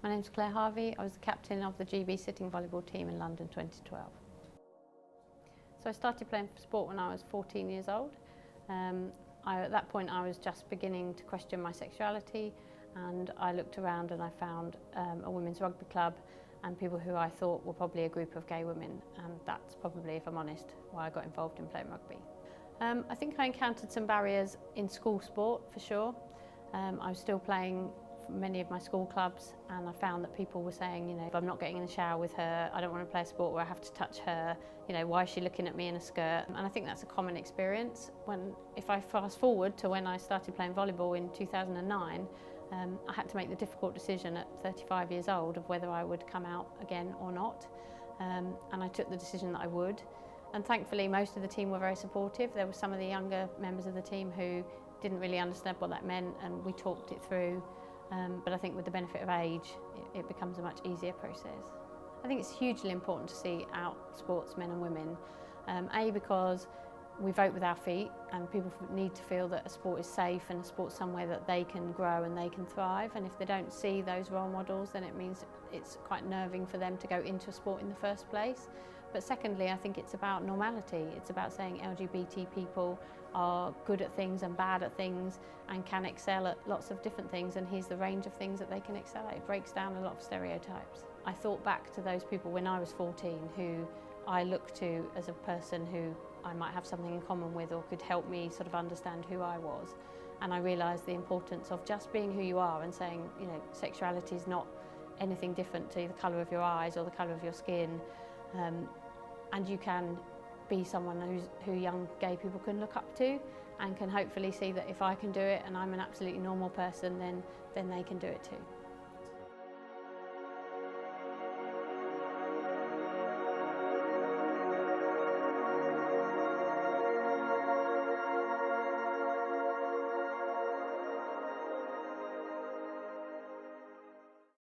My name's Claire Harvey. I was the captain of the GB sitting volleyball team in London 2012. So I started playing sport when I was 14 years old. At that point I was just beginning to question my sexuality, and I looked around and I found a women's rugby club and people who I thought were probably a group of gay women, and that's probably, if I'm honest, why I got involved in playing rugby. I think I encountered some barriers in school sport for sure. I was still playing for many of my school clubs, and I found that people were saying, you know, if I'm not getting in the shower with her, I don't want to play a sport where I have to touch her, you know, why is she looking at me in a skirt? And I think that's a common experience. If I fast forward to when I started playing volleyball in 2009, I had to make the difficult decision at 35 years old of whether I would come out again or not, and I took the decision that I would. And thankfully most of the team were very supportive. There were some of the younger members of the team who didn't really understand what that meant, and we talked it through. But I think with the benefit of age, it becomes a much easier process. I think it's hugely important to see out sportsmen and women, because we vote with our feet, and people need to feel that a sport is safe and a sport somewhere that they can grow and they can thrive. And if they don't see those role models, then it means it's quite nerving for them to go into a sport in the first place. But secondly, I think it's about normality. It's about saying LGBT people are good at things and bad at things and can excel at lots of different things, and here's the range of things that they can excel at. It breaks down a lot of stereotypes. I thought back to those people when I was 14 who I looked to as a person who I might have something in common with or could help me sort of understand who I was. And I realised the importance of just being who you are and saying, you know, sexuality is not anything different to the colour of your eyes or the colour of your skin. And you can be someone who young gay people can look up to and can hopefully see that if I can do it and I'm an absolutely normal person, then they can do it too.